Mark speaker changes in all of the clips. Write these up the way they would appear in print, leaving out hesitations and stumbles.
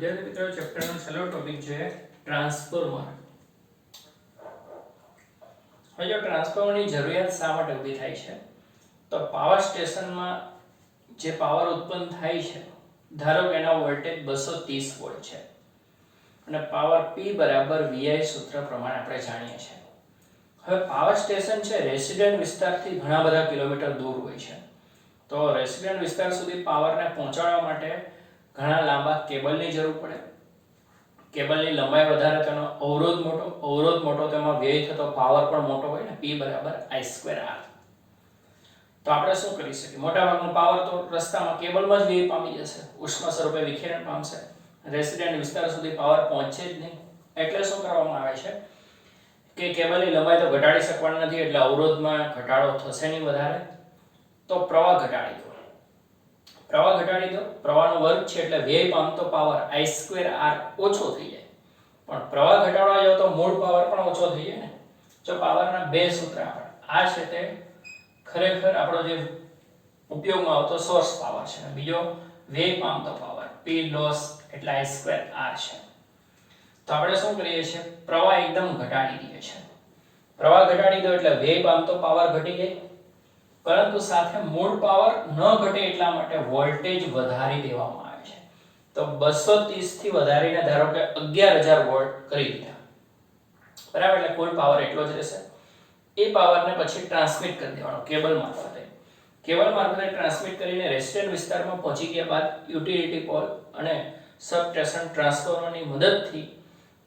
Speaker 1: વિદ્યાર્થી મિત્રો ચેપ્ટરનો છેલ્લો ટોપિક છે ટ્રાન્સફોર્મર. હવે જો ટ્રાન્સફોર્મરની જરૂરિયાત શા માટે ઊભી થાય છે તો પાવર સ્ટેશનમાં જે પાવર ઉત્પન્ન થાય છે, ધારો કે એનો વોલ્ટેજ 230 વોલ્ટ છે અને પાવર P બરાબર VI સૂત્ર પ્રમાણે આપણે જાણીએ છીએ. હવે પાવર સ્ટેશન છે રેસિડેન્ટ વિસ્તારથી ઘણા બધા કિલોમીટર દૂર હોય છે, તો રેસિડેન્ટ વિસ્તાર સુધી પાવરને પહોંચાડવા માટે ઘણા લાંબા કેબલની જરૂર પડે. કેબલની લંબાઈ વધારે તેનો અવરોધ મોટો તેમાં વ્યય થતો પાવર પણ મોટો હોય ને, P બરાબર I²R. તો આપણે શું કરી શકીએ? મોટાભાગનો પાવર તો રસ્તામાં કેબલમાં જ વ્યય પામી જશે, ઉષ્મા સ્વરૂપે વિખેરણ પામશે, રેસિડેન્ટ વિસ્તાર સુધી પાવર પહોંચે જ નહીં. એટલે શું કરવામાં આવે છે કે કેબલની લંબાઈ તો ઘટાડી શકવાની નથી, એટલે અવરોધમાં ઘટાડો થશે નહીં વધારે, તો પ્રવાહ ઘટાડી દો. પ્રવાહનો વર્ગ છે એટલે વ્યય પામતો પાવર I²R ઓછો થઈ જાય. પણ પ્રવાહ ઘટાડવા જાવ તો મૂળ પાવર પણ ઓછો થઈ જાય ને. જો પાવરના બે સૂત્ર આપણે, આ છે તે ખરેખર આપણો જે ઉપયોગમાં આવતો સોર્સ પાવર છે, બીજો વ્યય પામતો પાવર P લોસ એટલે I²R છે. તો આપણે શું કરીએ છીએ? પ્રવાહ એકદમ ઘટાડી દઈએ છીએ. પ્રવાહ ઘટાડી દો એટલે વ્યય પામતો પાવર ઘટી જાય, પરંતુ સાથે મૂળ પાવર ન ઘટે એટલા માટે વોલ્ટેજ વધારી દેવામાં આવે છે. તો 230 થી વધારીને ધારો કે 11000 વોલ્ટ કરી દીધા, બરાબર? એટલે કુલ પાવર એટલો જ રહેશે. એ પાવરને પછી ટ્રાન્સમિટ કરી દેવાનો કેબલ મારફતે. કેબલ મારફતે ટ્રાન્સમિટ કરીને રેસિડેન્ટ વિસ્તારમાં પહોંચી ગયા બાદ યુટિલિટી પોલ અને સબસ્ટેશન ટ્રાન્સફોર્મરની મદદથી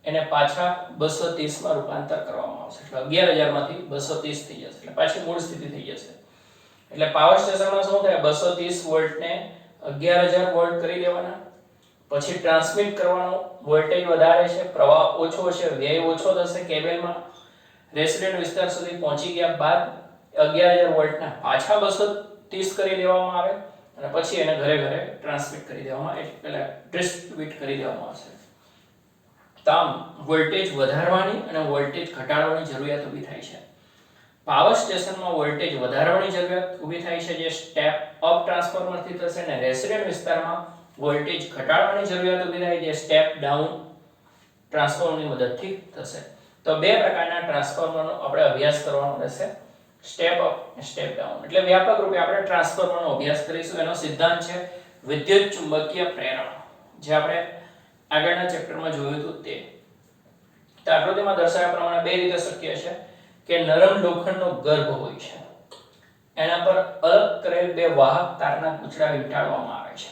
Speaker 1: એને પાછા 230 માં રૂપાંતર કરવામાં આવશે. એટલે 11000 માંથી 230 થઈ જશે, એટલે પાછી મૂળ સ્થિતિ થઈ જશે. એટલે પાવર સ્ટેશનમાં શું થાય? 230 વોલ્ટને 11000 વોલ્ટ કરી દેવાના, પછી ટ્રાન્સમિટ કરવાનો. વોલ્ટેજ વધારે છે, પ્રવાહ ઓછો છે, વ્યય ઓછો થશે કેબલમાં. રેસિડેન્ટ વિસ્તાર સુધી પહોંચી ગયા બાદ 11000 વોલ્ટના પાછા 230 કરી દેવામાં આવે અને પછી એને ઘરે ઘરે ટ્રાન્સમિટ કરી દેવામાં આવે, એટલે ડિસ્ટ્રીબ્યુટ કરી દેવામાં આવશે. તો આમ વોલ્ટેજ વધારવાની અને વોલ્ટેજ ઘટાડવાની જરૂરિયાત ઊભી થાય છે. પાવર સ્ટેશનમાં વોલ્ટેજ વધારવાની જરૂરિયાત ઊભી થાય છે, જે સ્ટેપ અપ ટ્રાન્સફોર્મરથી થશે, અને રેસિડેન્ટ વિસ્તારમાં વોલ્ટેજ ઘટાડવાની જરૂરિયાત ઊભી થાય છે, જે સ્ટેપ ડાઉન ટ્રાન્સફોર્મરની મદદથી થશે. તો બે પ્રકારના ટ્રાન્સફોર્મરનો આપણે અભ્યાસ કરવાનો રહેશે, સ્ટેપ અપ અને સ્ટેપ ડાઉન. એટલે વ્યાપક રૂપે આપણે ટ્રાન્સફોર્મરનો અભ્યાસ કરીશું. એનો સિદ્ધાંત છે વિદ્યુત ચુંબકીય પ્રેરણ, જે આપણે આગળના ચેપ્ટરમાં જોયું હતું તે. તો આકૃતિમાં દર્શાવ્યા પ્રમાણે બે રીતે શક્ય છે કે નરમ લોખંડનો ગર્ભ હોય છે, એના પર અલગ કરેલ બે વાહક તારના ગૂંચળા વીંટાળવામાં આવે છે.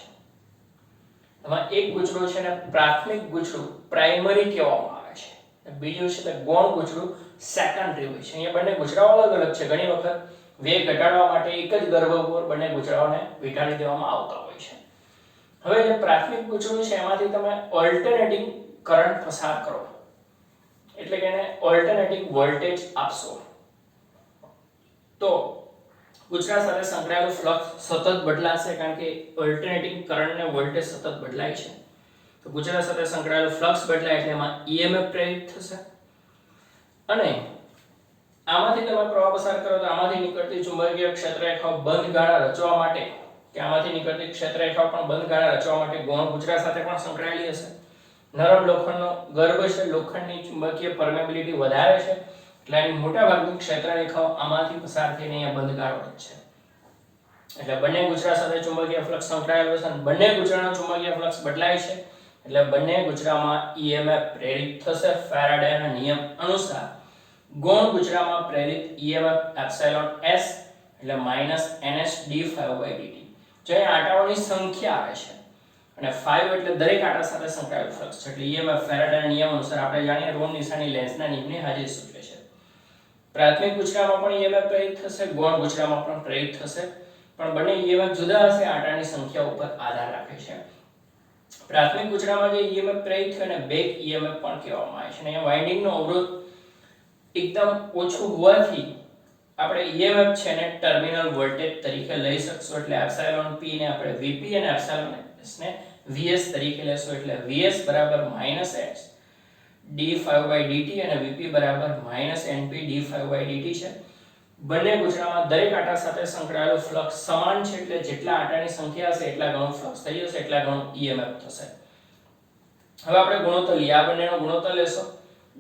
Speaker 1: એમાં એક ગૂંચળું છે ને પ્રાથમિક ગૂંચળું પ્રાઇમરી કહેવામાં આવે છે, બીજું છે તે ગૌણ ગૂંચળું સેકન્ડરી હોય છે. અહીંયા બંને ગૂંચળાઓ અલગ અલગ છે. ઘણી વખત વ્યય ઘટાડવા માટે એક જ ગર્ભ ઉપર બંને ગૂંચળાઓને વીંટાળી દેવામાં આવતા હોય છે. હવે જે પ્રાથમિક ગૂંચળું છે એમાંથી તમે ઓલ્ટરનેટિંગ કરંટ પસાર કરો, એટલે કે એને ઓલ્ટરનેટિંગ વોલ્ટેજ આપશો, તો ગૂંચળા સાથે સંકળાયેલું ફ્લક્સ સતત બદલાશે, કારણ કે ઓલ્ટરનેટિંગ કરંટ ને વોલ્ટેજ સતત બદલાય છે. તો ગૂંચળા સાથે સંકળાયેલું ફ્લક્સ બદલાય એટલે એમાં EMF પ્રેરિત થશે, અને આમાંથી તમે પ્રવાહ પસાર કરો તો આમાંથી નીકળતી ચુંબકીય ક્ષેત્રરેખાઓ બંધ ગાળા રચવા માટે, કે આમાંથી નીકળતી ક્ષેત્રરેખાઓ પણ બંધ ગાળા રચવા માટે ગૌણ ગૂંચળા સાથે પણ સંકળાયેલી હશે. નરમ લોખંડનો ગર્ભ છે, લોખંડની ચુંબકીય પરમેબિલિટી વધારે છે, એટલે એની મોટાભાગની ક્ષેત્રરેખાઓ આમાંથી પસાર થઈને અહીંયા બંધ ગાળો છે. એટલે બંને ગૂંચળા સાથે ચુંબકીય ફ્લક્સ સંકળાયેલો છે અને બંને ગૂંચળાનો ચુંબકીય ફ્લક્સ બદલાય છે, એટલે બંને ગૂંચળામાં EMF પ્રેરિત થશે. ફેરાડેના નિયમ અનુસાર ગૌણ ગૂંચળામાં પ્રેરિત EMF એપ્સિલોન S એટલે -ns d∅dt. જો અહીં આંટાઓની સંખ્યા આવે છે અને 5 એટલે દરેક આંટા સાથે સંકળાયેલું ફ્લક્સ છે, એટલે EMF ફેરાડેના નિયમ અનુસાર આપણે જાણીએ ઋણ નિશાની લેન્સના નિયમની હાજરી સૂચવે છે. પ્રાથમિક ગૂંચળામાં પણ EMF પ્રેરિત થશે, ગૌણ ગૂંચળામાં પણ પ્રેરિત થશે, પણ બંને EMF જુદા હશે, આંટાની સંખ્યા ઉપર આધાર રાખે છે. પ્રાથમિક ગૂંચળામાં જે EMF પ્રેરિત થયો એને બેક EMF પણ કહેવામાં આવે છે. અને અહીંયા વાઇન્ડિંગનો અવરોધ એકદમ ઓછું હોવાથી આપણે EMF છે ને ટર્મિનલ વોલ્ટેજ તરીકે લઈ શકશું, એટલે એપ્સિલોન P ને આપણે Vp અને એપ્સિલોન S ને Vs તરીકે લેશું. એટલે Vs બરાબર -s d∅dt અને Vp બરાબર -np d∅dt છે. બંને ગૂંચળામાં દરેક આંટા સાથે સંકળાયેલું ફ્લક્સ સમાન છે, એટલે જેટલા આંટાની સંખ્યા હશે એટલા ગણું ફ્લક્સ થઈ જશે, એટલા ગણું EMF થશે. હવે આપણે ગુણોત્તર લઈએ, આ બંનેનો ગુણોત્તર લેશો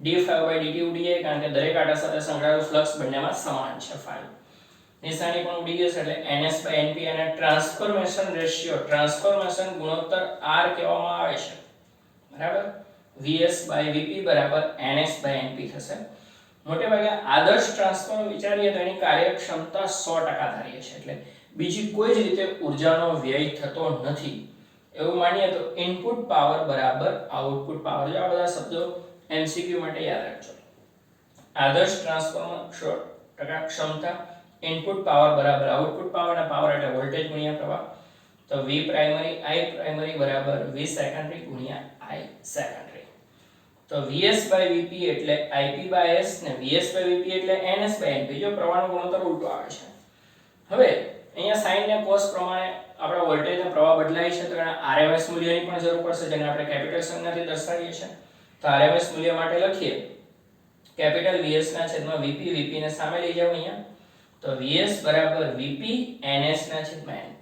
Speaker 1: d5/dt ઉડી જાય કારણ કે દરેક આટા સાથે સંકળાયેલું ફ્લક્સ બંનેમાં સમાન છે 5. નિશાની પણ ઉડી ગઈ છે એટલે ns/np અને ટ્રાન્સફોર્મેશન રેશિયો ટ્રાન્સફોર્મેશન ગુણોત્તર r કહેવામાં આવે છે, બરાબર. vs/vp બરાબર ns/np થશે. મોટે ભાગે આદર્શ ટ્રાન્સફોર્મર વિચારીએ તો એની કાર્યક્ષમતા 100% ધારીએ છે, એટલે બીજી કોઈ જ રીતે ઉર્જાનો વ્યય થતો નથી એવું માનીએ તો ઇનપુટ પાવર બરાબર આઉટપુટ પાવર. જો આ બધા શબ્દો એમસીક્યુ માટે યાદ રાખજો. આદર્શ ટ્રાન્સફોર્મર 100% ક્ષમતા, ઇનપુટ પાવર બરાબર આઉટપુટ પાવર, અને પાવર એટલે વોલ્ટેજ ગુણ્યા પ્રવાહ. તો V પ્રાઇમરી I પ્રાઇમરી બરાબર V સેકન્ડરી ગુણ્યા I સેકન્ડરી. તો Vs/Vp એટલે Ip/s ને Vs/Vp એટલે Ns/Np. જો પ્રવાહનો ગુણોત્તર ઉલટો આવે છે. હવે અહીંયા સાઇન ને કોસ પ્રમાણે આપણા વોલ્ટેજ અને પ્રવાહ બદલાય છે તો એના RMS મૂલ્યની પણ જરૂર પડશે, જેને આપણે કેપિટલ સંજ્ઞાથી દર્શાવીએ છીએ. તો RMS મૂલ્ય માટે લખીએ કેપિટલ Vs ના છેદમાં Vp, Vp ને સામે લઈ જાવ અહીંયા. તો Vs બરાબર Vp Ns ના છેદમાં Np.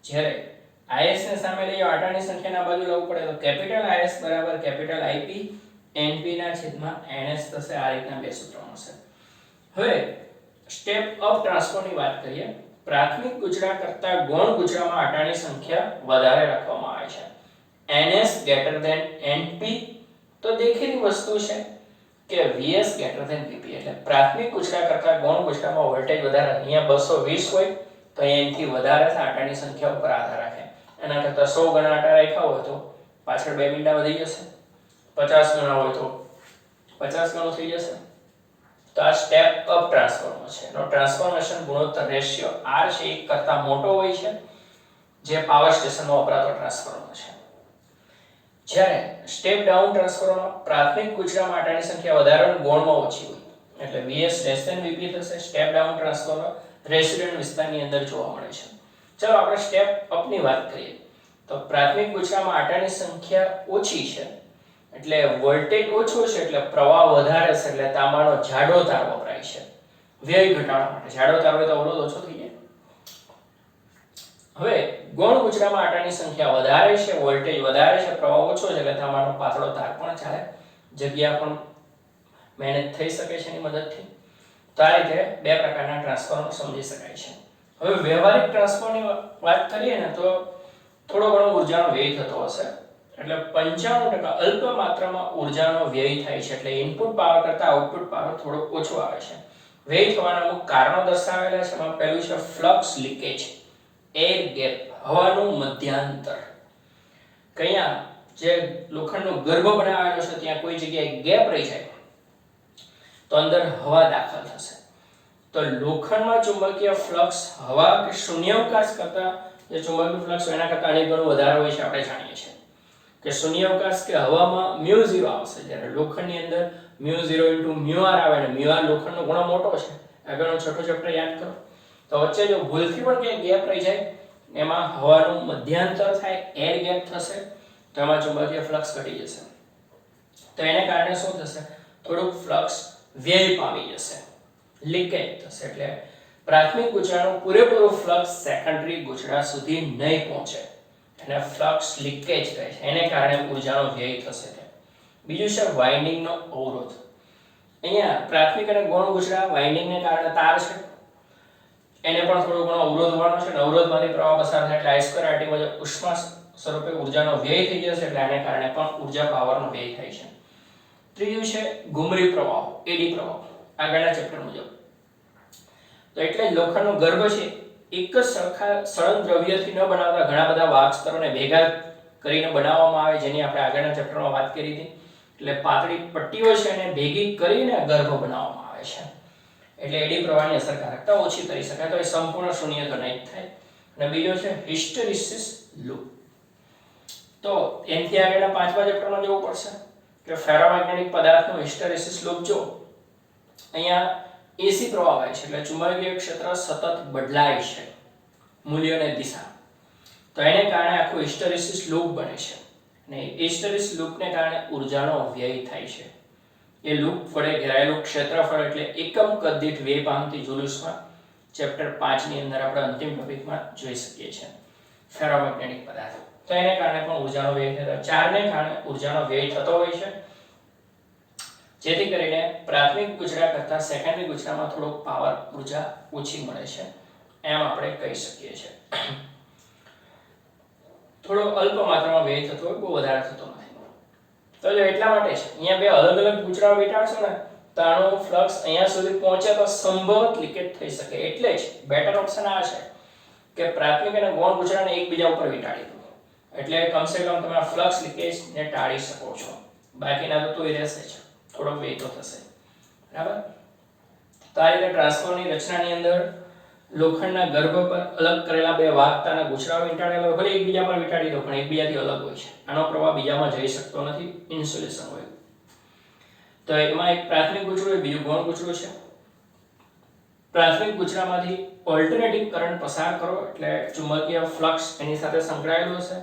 Speaker 1: જ્યારે Is ને સામે લઈ જાવ, આટાની સંખ્યાના બાજુ લાવવું પડે તો કેપિટલ Is બરાબર કેપિટલ Ip Np ના છેદમાં Ns થશે. આ રીતના બે સૂત્રો મળશે. હવે સ્ટેપ અપ ટ્રાન્સફોર્મની વાત કરીએ. પ્રાથમિક ગુચરા કરતા ગૌણ ગુચરામાં આટાની સંખ્યા વધારે રાખવામાં આવે છે. Ns Np તો દેખીતી વસ્તુ છે કે Vs Vp, એટલે પ્રાથમિક ગુચરા કરતા ગૌણ ગુચરામાં વોલ્ટેજ વધારે. અહીંયા 220 હોય તો અહીંયાથી વધારે છે, આટાની સંખ્યા ઉપર આધાર રાખે. એના કરતા 100 ગણા આટા રાખ્યા હોય તો પાછળ 2 મીંડા વધી જશે, 50 ગણા હોય તો 50 ગણું થઈ જશે. તો આ સ્ટેપ અપ ટ્રાન્સફોર્મર છે. એનો ટ્રાન્સફોર્મેશન ગુણોત્તર રેશિયો R છે 1 કરતા મોટો હોય છે, જે પાવર સ્ટેશનમાં વપરાતો ટ્રાન્સફોર્મર છે. જ્યારે સ્ટેપ ડાઉન ટ્રાન્સફોર્મરમાં પ્રાથમિક ગુચરા માટેની સંખ્યા વધારે અને ગૌણમાં ઓછી હોય, એટલે Vs Vp થશે. સ્ટેપ ડાઉન ટ્રાન્સફોર્મર રેસિડન્ટ વિસ્તારની અંદર જોવા મળે છે. ચાલો આપણે સ્ટેપ અપની વાત કરીએ. તો પ્રાથમિક ગુચરામાં આટાની સંખ્યા ઓછી છે એટલે વોલ્ટેજ ઓછો છે, એટલે પ્રવાહ વધારે છે, એટલે તાંબાનો જાડો તાર વપરાય છે વ્યય ઘટાડવા માટે. જાડો તાર હોય તો અવરોધ ઓછો થઈ જાય. હવે ગૌણ ગુચરામાં આટાની સંખ્યા વધારે છે, વોલ્ટેજ વધારે છે, પ્રવાહ ઓછો છે, એટલે તાંબાનો પાતળો તાર પણ ચાલે, જગ્યા પણ મેનેજ થઈ શકે છે એની મદદથી. તો આ રીતે બે પ્રકારના ટ્રાન્સફોર્મર સમજી શકાય છે. હવે વ્યવહારિક ટ્રાન્સફોર્મરની વાત કરીએ ને તો થોડો ઘણો ઉર્જાનો વ્યય થતો હશે, એટલે 95% અલ્પ માત્રામાં ઉર્જાનો વ્યય થાય છે, એટલે ઇનપુટ પાવર કરતા આઉટપુટ પાવર થોડો ઓછો આવે છે. વ્યય થવાના અમુક કારણો દર્શાવેલા છે. એમાં પહેલું છે ફ્લક્સ લીકેજ, એર ગેપ, હવાનું મધ્યાંતર. કયા જે લોખંડનો ગર્ભ બનાવેલો છે ત્યાં કોઈ જગ્યાએ ગેપ રહી જાય તો અંદર હવા દાખલ થશે. તો લોખંડમાં ચુંબકીય ફ્લક્સ હવા કે શૂન્યાવકાશ કરતા જે ચુંબકીય ફ્લક્સ એના કરતા અનેક ગણું વધારે હોય છે. આપણે જાણીએ છીએ કે શૂન્યાવકાશ કે હવામાં μ0 આવશે, જ્યારે લોખંડની અંદર μ0 * μr આવે, અને μr લોખંડનો ગુણો મોટો છે. આગળનો છઠ્ઠો ચેપ્ટર યાદ કરો. તો વચ્ચે જો ભૂલથી પણ ક્યાંય ગેપ રહી જાય, એમાં હવાનું મધ્યાંતર થાય, એર ગેપ થશે, તો એમાં ચુંબકીય ફ્લક્સ ઘટી જશે. તો એને કારણે શું થશે? થોડુંક ફ્લક્સ વ્યય પામી જશે, લીકેજ થશે. એટલે પ્રાથમિક ગુચરાનું પૂરેપૂરું ફ્લક્સ સેકન્ડરી ગુચરા સુધી નહીં પહોંચે, એને ફ્લક્સ લીકેજ કહે છે. એને કારણે ઉર્જાનો વ્યય થશે. બીજું છે વાઇન્ડિંગનો અવરોધ. અહીંયા પ્રાથમિક અને ગૌણ ગુચરા વાઇન્ડિંગને કારણે તાર છે, એને પણ થોડો ઘણો અવરોધ હોવાનો છે, અને અવરોધમાંથી પ્રવાહ પસાર થાય એટલે I2RT માં ઉષ્મા સ્વરૂપે ઉર્જાનો વ્યય થઈ જશે, એટલે આને કારણે પણ ઉર્જા પાવરનો વ્યય થાય છે. ત્રીજું છે ઘુમરી પ્રવાહો, એડી પ્રવાહ, આગળના ચેપ્ટર મુજબ. તો એટલે જ લોખંડનો ગર્ભ છે એક જ સરખા સળંગ દ્રવ્યથી ન બનાવતા ઘણા બધા વાહક સ્તરોને ભેગા કરીને બનાવવામાં આવે, જેની આપણે આગળના ચેપ્ટરમાં વાત કરી હતી. એટલે પાતળી પટ્ટીઓ છે એને ભેગી કરીને ગર્ભ બનાવવામાં આવે છે, એટલે એડી પ્રવાહની અસરકારકતા ઓછી કરી શકાય. તો એ સંપૂર્ણ શૂન્ય તો નહીં થાય. અને બીજો છે હિસ્ટેરિસિસ લૂપ. તો એનથી આગળના 5મા ચેપ્ટરમાં જવું પડશે કે ફેરોમેગ્નેટિક પદાર્થનો હિસ્ટેરિસિસ લૂપ. જો અહીંયા એસી પ્રવાહ હોય છે, એટલે ચુંબકીય ક્ષેત્ર સતત બદલાય છે, મૂલ્યોની દિશા. તો એને કારણે આખું હિસ્ટેરિસિસ લૂપ બને છે, અને હિસ્ટેરિસિસ લૂપને કારણે ઉર્જાનો વ્યય થાય છે. એ લૂપ વડે ઘેરાયેલું ક્ષેત્રફળ એટલે એકમ કદ દીઠ વ્યય પામતી જુલ્સમાં ચેપ્ટર 5 ની અંદર આપણે અંતિમ ટોપિકમાં જોઈ શકીએ છીએ. ફેરોમેગ્નેટિક પદાર્થ, તો એને કારણે પણ ઉર્જાનો વ્યય થતો, ચાર્જને કારણે ઉર્જાનો વ્યય થતો હોય છે, જેથી કરીને પ્રાથમિક ગુચરા કરતાં સેકન્ડરી ગુચરામાં થોડોક પાવર ઉર્જા ઓછી મળે છે એમ આપણે કહી શકીએ છીએ. થોડો અલ્પ માત્રામાં વ્યય થતો હોય, બહુ વધારે થતો નથી. તો જો એટલા માટે છે અહીંયા બે અલગ અલગ ગુચરાઓ વીંટાળશો ને તો આનો ફ્લક્સ અહીંયા સુધી પહોંચે તો સંભવત લીકેજ થઈ શકે. એટલે જ બેટર ઓપ્શન આ છે કે પ્રાથમિક અને ગૌણ ગુચરાને એકબીજા ઉપર વીંટાળી દો, એટલે કમસે કમ તમે આ ફ્લક્સ લીકેજને ટાળી શકો છો. બાકીના તો તોય રહેશે જ, થોડો વ્યય તો થશે. બરાબર. તો આ રીતે ટ્રાન્સફોર્મરની રચનાની અંદર લોખંડના ગર્ભ પર અલગ કરેલા બે વાહકતાના ગુચરાઓ વીંટાળેલા હોય, ભલે એકબીજા પર વીંટાળી દો પણ એકબીજાથી અલગ હોય છે. આનો પ્રવાહ બીજામાં જઈ શકતો નથી, ઇન્સ્યુલેશન હોય. તો એમાં એક પ્રાથમિક ગુચરું હોય, બીજું ગૌણ ગુચરું છે. પ્રાથમિક ગુચરામાંથી ઓલ્ટરનેટિંગ કરંટ પસાર કરો એટલે ચુંબકીય ફ્લક્સ એની સાથે સંકળાયેલો હશે.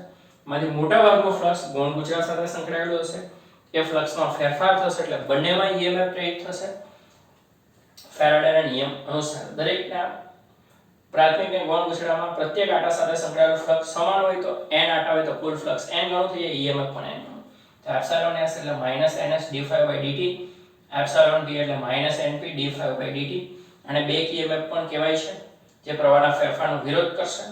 Speaker 1: માંથી મોટા ભાગનો ફ્લક્સ ગૌણ ગુચરા સાથે સંકળાયેલો હશે. એ ફ્લક્સમાં ફેરફાર થશે એટલે બંનેમાં EMF પ્રેરિત થશે. ફેરાડેના નિયમ અનુસાર દરેકના પ્રાથમિક અને ગૌણ ગુચરામાં પ્રત્યેક આટા સાથે સંકળાયેલો ફ્લક્સ સમાન હોય તો n આટા હોય તો કુલ ફ્લક્સ n ગણો થઈ જાય, EMF પણ n ગણો. તો એપ્સિલોન s એટલે -ns d5/dt, એપ્સિલોન p એટલે -np d5/dt, અને બેક EMF પણ કહેવાય છે, જે પ્રવાહના ફેરફારનો વિરોધ કરશે.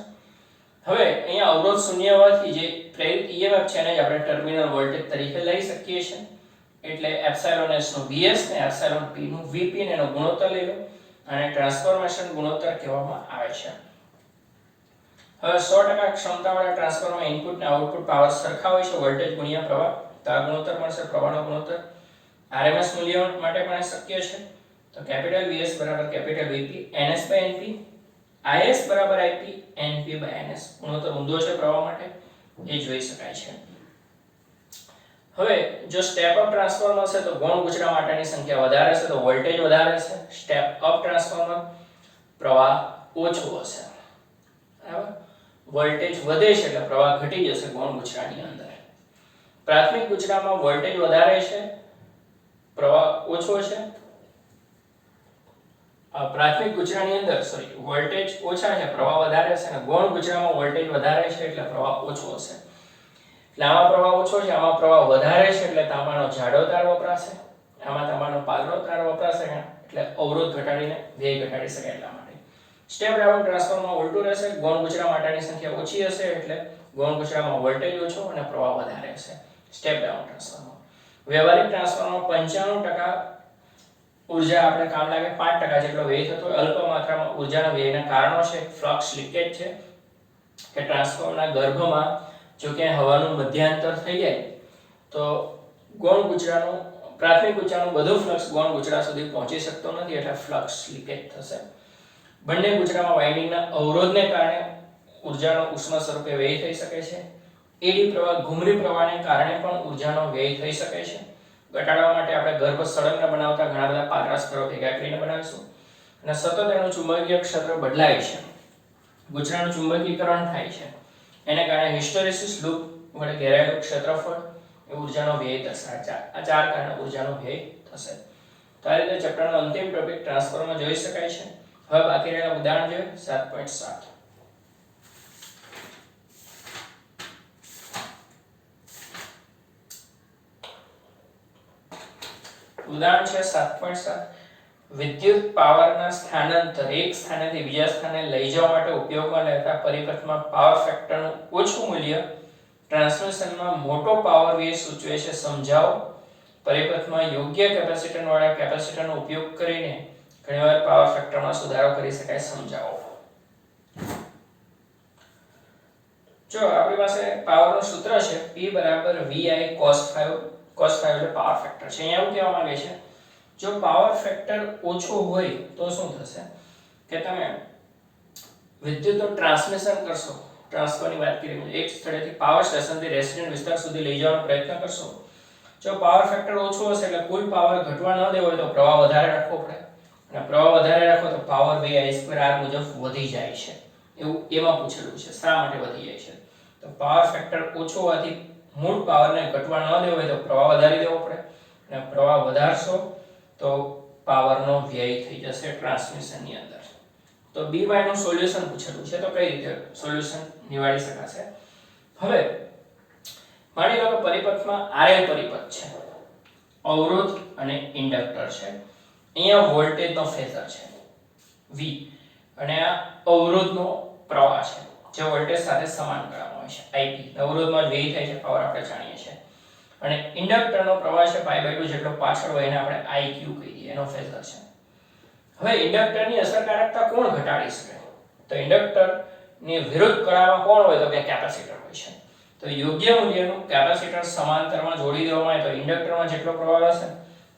Speaker 1: હવે અહીંયા અવરોધ શૂન્ય હોવાથી જે પ્રેરિત EMF છે એને જ આપણે ટર્મિનલ વોલ્ટેજ તરીકે લઈ શકીએ છીએ. એટલે એપ્સિલોન s નું Vs ને એપ્સિલોન p નું Vp ને એનો ગુણોત્તર લઈ લો અને ટ્રાન્સફોર્મેશન ગુણોત્તર કહેવામાં આવે છે. હવે 100% ક્ષમતાવાળા ટ્રાન્સફોર્મરમાં ઇનપુટ અને આઉટપુટ પાવર સરખા હોય છે, વોલ્ટેજ ગુણ્યા પ્રવાહ. તો આ ગુણોત્તર મળશે પ્રવાહનો ગુણોત્તર. RMS મૂલ્ય માટે પણ શક્ય છે. તો કેપિટલ Vs બરાબર કેપિટલ Vp, ns/np, Is બરાબર Ip, np/ns. ગુણોત્તર ઊંધો છે પ્રવાહ માટે, એ જોઈ શકાય છે. હવે જો સ્ટેપ અપ ટ્રાન્સફોર્મર છે તો ગૌણ ગુચરા માટેની સંખ્યા વધારે છે તો વોલ્ટેજ વધારે છે. સ્ટેપ અપ ટ્રાન્સફોર્મર પ્રવાહ ઓછો હશે. બરાબર. વોલ્ટેજ વધે છે એટલે પ્રવાહ ઘટી જશે ગૌણ ગુચરાની અંદર. પ્રાથમિક ગુચરામાં વોલ્ટેજ વધારે છે, પ્રવાહ ઓછો છે. પ્રાથમિક ગુચરાની અંદર વોલ્ટેજ ઓછા છે, પ્રવાહ વધારે છે, અને ગૌણ ગુચરામાં વોલ્ટેજ વધારે છે એટલે પ્રવાહ ઓછો હશે. એટલે આમાં પ્રવાહ ઓછો છે, આમાં પ્રવાહ વધારે છે એટલે તાંબાનો જાડો તાર વપરાશે, આમાં તાંબાનો પાતળો તાર વપરાશે, એટલે અવરોધ ઘટાડીને વ્યય ઘટાડી શકાય એટલા માટે. સ્ટેપ ડાઉન ટ્રાન્સફોર્મરમાં ઉલટું રહેશે, ગૌણ ગુચરા માટેની સંખ્યા ઓછી હશે એટલે ગૌણ ગુચરામાં વોલ્ટેજ ઓછો અને પ્રવાહ વધારે હશે. Step down transformer. વ્યવહારિક ટ્રાન્સફોર્મરમાં 95% ઉર્જા આપણે કામ લાગે, 5% જેટલો વ્યય થતો હોય. અલ્પ માત્રામાં ઉર્જાના વ્યયના કારણો છે, ફ્લક્સ લીકેજ છે કે ટ્રાન્સફોર્મરના ગર્ભમાં જો ક્યાંય હવાનું મધ્યાંતર થઈ જાય તો ગૌણ ગુચરાનું પ્રાથમિક ગુચરાનું બધું ફ્લક્સ ગૌણ ગુચરા સુધી પહોંચી શકતો નથી એટલે ફ્લક્સ લીકેજ થશે. બંને ગુચરામાં વાઇન્ડિંગના અવરોધને કારણે ઉર્જાનો ઉષ્મા સ્વરૂપે વ્યય થઈ શકે છે. એડી પ્રવાહ ઘુમરી પ્રવાહને કારણે પણ ઉર્જાનો વ્યય થઈ શકે છે. ઘટાડવા માટે આપણે ગર્ભ સળંગ બનાવતા ઘણા બધા પાતળા સ્તરો ભેગા કરીને બનાવીશું અને સતત એનું ચુંબકીય ક્ષેત્ર બદલાય છે, ગુચરાનું ચુંબકીકરણ થાય છે, એને કારણે હિસ્ટેરેસિસ લૂપ વડે ઘેરાયેલું ક્ષેત્રફળ એ ઉર્જાનો વ્યય દર્શાવે. આ ચાર કારણે ઉર્જાનો વ્યય થશે. તો આ રીતે ચેપ્ટરનો અંતિમ ટોપિક ટ્રાન્સફોર્મર જોઈ શકાય છે. હવે બાકી રહેલા ઉદાહરણ જોઈએ 7.7. ઉદાહરણ છે 7.7. વિદ્યુત પાવરના સ્થાનાંતર એક સ્થાનેથી બીજા સ્થાને લઈ જવા માટે ઉપયોગમાં લેતા પરિપથમાં પાવર ફેક્ટરનું ઓછું મૂલ્ય ટ્રાન્સમિશનમાં મોટો પાવર વ્યય સૂચવે છે. સમજાવો. પરિપથમાં યોગ્ય કેપેસિટન્સ વાળા કેપેસિટરનો ઉપયોગ કરીને ઘણીવાર પાવર ફેક્ટરમાં સુધારો કરી શકાય. સમજાવો. જો આપણી પાસે પાવરનું સૂત્ર છે P = VI cos 5. cos 5 એટલે પાવર ફેક્ટર છે. અહીંયા એવું કહેવા માંગે છે જો પાવર ફેક્ટર ઓછો હોય તો શું થશે કે તમે વિદ્યુતનું ટ્રાન્સમિશન કરશો, ટ્રાન્સફરની વાત કરીએ, એક સ્થળેથી પાવર સ્ટેશનથી રેસિડેન્ટ વિસ્તાર સુધી લઈ જવાનો પ્રયત્ન કરશો. જો પાવર ફેક્ટર ઓછો હશે એટલે કુલ પાવર ઘટવા ન દેવો હોય તો પ્રવાહ વધારે રાખવો પડે, અને પ્રવાહ વધારે રાખો તો પાવર VI2R મુજબ વધી જાય છે. એવું એમાં પૂછેલું છે શા માટે વધી જાય છે. તો પાવર ફેક્ટર ઓછો હોવાથી મૂળ પાવરને ઘટવા ન દેવો હોય તો પ્રવાહ વધારી દેવો પડે, અને પ્રવાહ વધારશો તો પાવરનો વ્યય થઈ જશે ટ્રાન્સમિશનની અંદર. તો by નું સોલ્યુશન પૂછેલું છે, તો કઈ રીતે સોલ્યુશન નિવારી શકાશે? હવે માની લો કે પરિપથમાં RL પરિપથ છે, અવરોધ અને ઇન્ડક્ટર છે, અહીંયા વોલ્ટેજનો ફેઝર છે V અને આ અવરોધનો પ્રવાહ છે જે વોલ્ટેજ સાથે સમાન ગણાવવામાં આવે છે IP. અવરોધમાં જ વ્યય થાય છે પાવર આપણે જાણીએ છીએ, અને ઇન્ડક્ટરનો પ્રવાહ છે π/2 જેટલો પાછળ હોય એને આપણે IQ કહી દઈએ, એનો ફેઝર છે. હવે ઇન્ડક્ટરની અસરકારકતા કોણ ઘટાડી શકે? તો ઇન્ડક્ટરની વિરુદ્ધ કડામાં કોણ હોય? તો કે કેપેસિટર હોય છે. તો યોગ્ય મૂલ્યનું કેપેસિટર સમાંતરમાં જોડી દેવામાં આવે તો ઇન્ડક્ટરમાં જેટલો પ્રવાહ હશે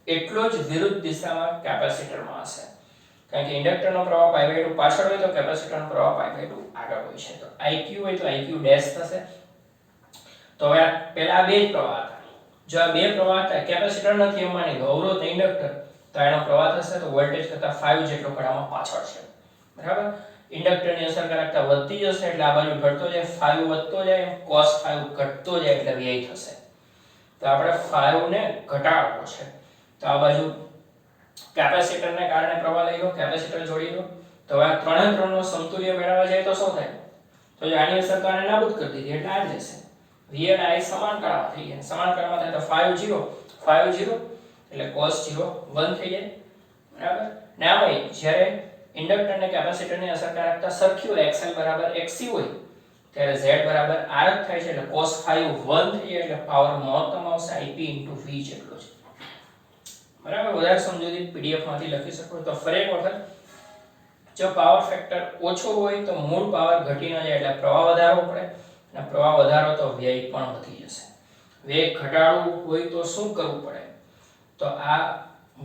Speaker 1: એટલો જ વિરુદ્ધ દિશામાં કેપેસિટરમાં હશે, કારણ કે ઇન્ડક્ટરનો પ્રવાહ π/2 પાછળ હોય તો કેપેસિટરનો પ્રવાહ π/2 આગળ હોય છે. તો IQ હોય તો IQ ડેશ થશે. તો હવે પહેલા આ બે જ પ્રવાહ હતા, જો આ બે પ્રવાહ હતા, કેપેસિટર નથી એમ માની લો, અવરોધ ને ઇન્ડક્ટર, તો એનો પ્રવાહ થશે તો વોલ્ટેજ કરતા 5 જેટલો કડામાં પાછળ છે, બરાબર. ઇન્ડક્ટરની અસરકારકતા વધતી જશે એટલે આ બાજુ ઘટતો જાય, 5 વધતો જાય, cos 5 ઘટતો જાય એટલે વ્યય થશે. તો આપણે 5 ને ઘટાડવો છે, તો આ બાજુ કેપેસિટરને કારણે પ્રવાહ લઈ લો, કેપેસિટર જોડી લો. તો હવે આ ત્રણે ત્રણનો સમતુલ્ય મેળવવા જાય તો શું થાય? તો જો આની અસરકારને નાબૂદ કરી દીધી એટલે આ જશે. V અને I સમાન કાળમાં થઈ ગયા, સમાન કાળમાં થાય તો 5 0 5 0 એટલે cos 0 1 થઈ જાય, બરાબર. ને આમાં જ્યારે ઇન્ડક્ટર અને કેપેસિટરની અસરકારકતા સરખી હોય, XL બરાબર XC હોય, ત્યારે Z બરાબર R જ થાય છે, એટલે cos 5 1 થઈ જાય એટલે પાવર મહત્તમ આવશે IP * V જેટલો છે, બરાબર. વધારે સમજૂતી PDF માંથી લખી શકો. તો ફરી એક વખત, જો પાવર ફેક્ટર ઓછો હોય તો મૂળ પાવર ઘટી ન જાય એટલે પ્રવાહ વધારવો પડે, અને પ્રવાહ વધારો તો વ્યય પણ વધી જશે. વેગ ઘટાડવું હોય તો શું કરવું પડે? તો આ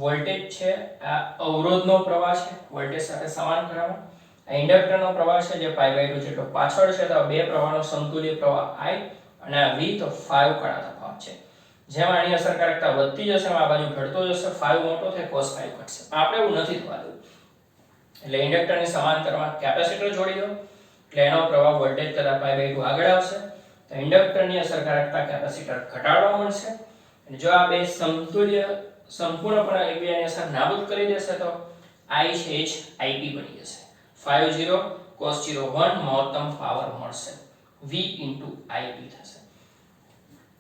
Speaker 1: વોલ્ટેજ છે, આ અવરોધનો પ્રવાહ છે વોલ્ટેજ સાથે સમાન કરવામાં, આ ઇન્ડક્ટરનો પ્રવાહ છે જે π/2 જેટલો પાછળ છે, તો બે પ્રવાહનો સમતુલ્ય પ્રવાહ I અને આ V તો 5 કડા તફાવત છે. જેમ આની અસરકારકતા વધતી જશે આ બાજુ ઘટતો જશે, 5 મોટો થાય, cos 5 ઘટશે. આપણે એવું નથી થવા દેવું, એટલે ઇન્ડક્ટરની સમાંતરમાં કેપેસિટર જોડી દો એટલે એનો પ્રવાહ વોલ્ટેજ કરતા π/2 આગળ આવશે, તો ઇન્ડક્ટરની અસરકારકતા કેપેસિટર ઘટાડવા મળશે. અને જો આ બે સમતુલ્ય સંપૂર્ણપણે એકબીજાની અસર નાબૂદ કરી દેશે તો I છે જ IP બની જશે. 5 0 cos 0 1 મહત્તમ પાવર મળશે, V * IP થશે.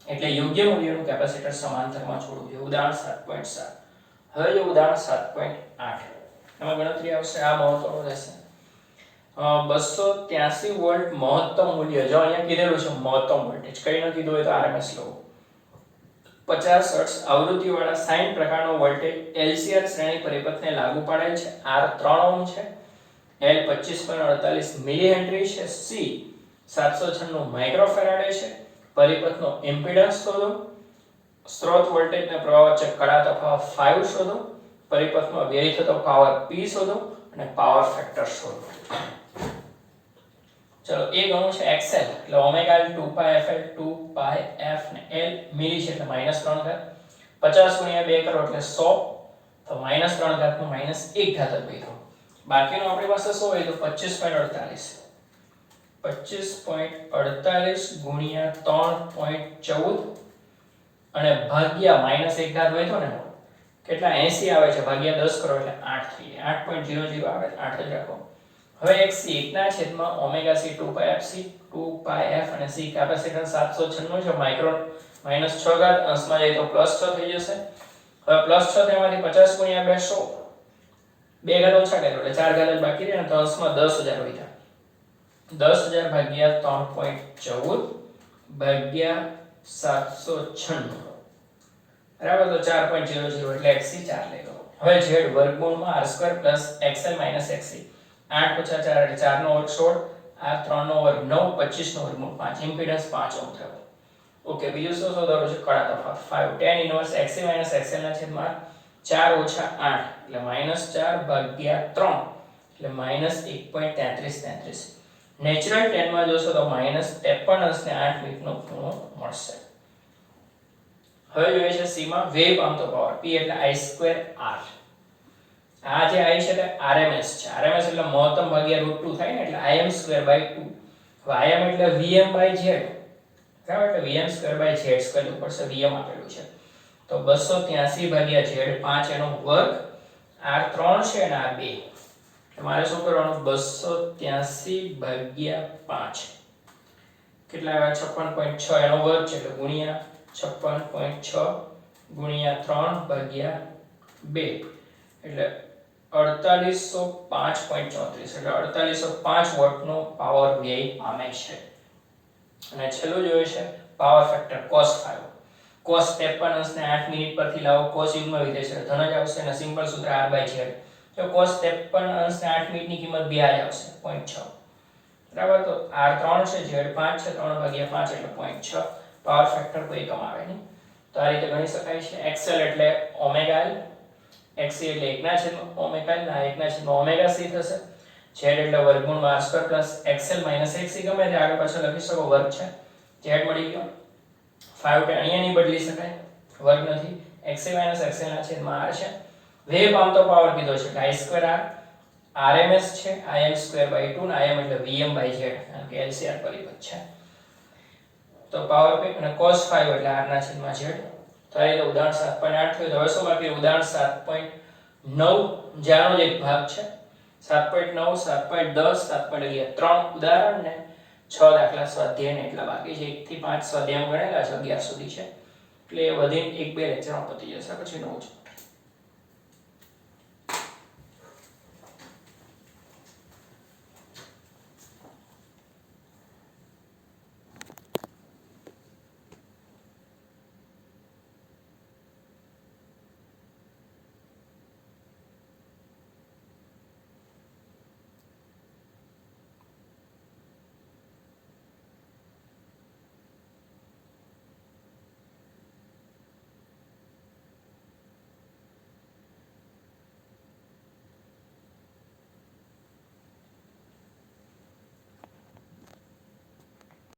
Speaker 1: એટલે યોગ્ય મૂલ્યનું કેપેસિટર સમાંતરમાં જોડવું જોઈએ. ઉદાહરણ 7.7. હવે જો ઉદાહરણ 7.8, એમાં ગણતરી આવશે, આ મહત્વનું રહેશે. 283 વોલ્ટ મહત્તમ મૂલ્ય, જો અહીંયા કીધેલું છે મહત્તમ વોલ્ટેજ, કઈ ન કીધું હોય તો RMS લો. 50 હર્ટ્ઝ આવૃત્તિવાળા સાઇન પ્રકારનો વોલ્ટેજ LCR શ્રેણી પરિપથને લાગુ પાડેલ છે. R 3 ઓહ્મ છે, L 25.48 મિલી હેનરી છે, C 796 માઇક્રોફેરાડે છે. પરિપથનો ઇમ્પિડન્સ શોધો, સ્ત્રોત વોલ્ટેજ અને પ્રવાહ વચ્ચે કડા તફાવત 5 શોધો, પરિપથમાં વ્યય થતો પાવર P શોધો અને પાવર ફેક્ટર શોધો. ચલો, એ ગણું છે XL એટલે ઓમેગા L 2πfL 2πf ને L મિલી છે એટલે -3 ઘાત, 50 * 2 કરો એટલે 100, તો -3 ઘાતનું -1 ઘાત જ બેઠો. બાકીનો આપણી પાસે શું હોય તો 25.48 ગુણ્યા 3.14 અને ભાગ્યા -1 ઘાત વધ્યો ને કેટલા 80 આવે છે, ભાગ્યા 10 કરો એટલે 8 થઈ જાય, 8.00 આવે, 8 જ રાખો. હવે XC 1/, omega C 2πfC 2πf અને C કેપેસિટર 796 છે, માઇક્રો -6 ઘાત, અંશમાં જાય તો +6 થઈ જશે. હવે +6 તેમાંથી 50 * 2 100, 2 ઘાત ઓછા કર્યો એટલે 4 ઘાત જ બાકી રહે ને, તો અંશમાં 10000 વધ્યા. 10000 ભાગ્યા 3.14 ભાગ્યા 796, બરાબર. તો 4.00 એટલે XC 4 લઈ લો. હવે Z વર્ગમૂળમાં r² + XL - XC, 8 + 4 એટલે 4 નો વર્ગ 16, r 3 નો વર્ગ 9, 25 નો વર્ગમૂળ 5, ઇમ્પિડન્સ 5 ઓહ્મ થયો. ઓકે, બીજું શું શોધવાનું છે? કડા તફાવત 5, tan ઇન્વર્સ XC - XL ના છેદમાં 4 - 8 એટલે -4 ભાગ્યા 3 એટલે -1.3333. નેચરલ tan માં જોશો તો -53 અંશને 8 મિનિટનો ખૂણો મળશે. હવે જોઈએ છે C માં વેવ પામતો પાવર P એટલે I² R. આ જે I છે તે RMS છે, RMS એટલે મહત્તમ ભાગ્યા √2 થાય ને, એટલે Im²/2. હવે Im એટલે Vm/Z, બરાબર, એટલે Vm²/Z² ઉપર છે, Vm આપેલું છે. તો 283 ભાગ્યા Z 5 એનો વર્ગ, R 3 છે અને R 2, મારે શું કરવાનું 283 ભાગ્યા 5 કેટલા આવ્યા 56.6 એનો વર્ગ છે એટલે ગુણ્યા 56.6 ગુણ્યા 3 ભાગ્યા 2 એટલે 4805.34 એટલે 4805 વોટનો પાવર વ્યય પામે છે અને છેલ્લું જોઈએ છે power factor cos 5 cos 53 અંશને 8 minute પરથી લાવો cos યુગ્મ વિધેય છે ધન જ આવશે અને સિમ્પલ સૂત્ર r/z તો cos 53 અંશને 8 મિનિટની કિંમત 2 જ આવશે 0.6 બરાબર તો r3 છે z5 છે 3/5 એટલે 0.6 પાવર ફેક્ટર કોઈ કમ આવે નહીં તો આ રીતે ગણી શકાય છે xl એટલે ઓમેગા l xc એટલે 1/ઓમેગા l ના 1/ઓમેગા c થશે z એટલે વર્ગમૂળ r² xl xc ગમે તે આગળ પાછળ લખી શકો વર્ગ છે z મળી ગયો 5 તે અહીંયા નહીં બદલી શકાય વર્ગ નથી xc xl ના છેદમાં r છે વેવ પામતો પાવર કીધો છે કે i2r rms છે im2/2 ને im એટલે vm/z કારણ કે LCR પરિબળ છે તો પાવર પે અને cos 5 એટલે r ના છેદમાં z તો આ રીતે ઉદાહરણ 7.8 થયું હવે શું બાકી ઉદાહરણ 7.9 જાનો જ એક ભાગ છે 7.9 7.10 7.11 ત્રણ ઉદાહરણ ને 6 દાખલા સ્વાધ્યાય ને એટલા બાકી છે 1 થી 5 સ્વાધ્યાય ગણેલા છે 11 સુધી છે એટલે વધીને 1-2 લેક્ચરમાં પતી જશે પછી નવું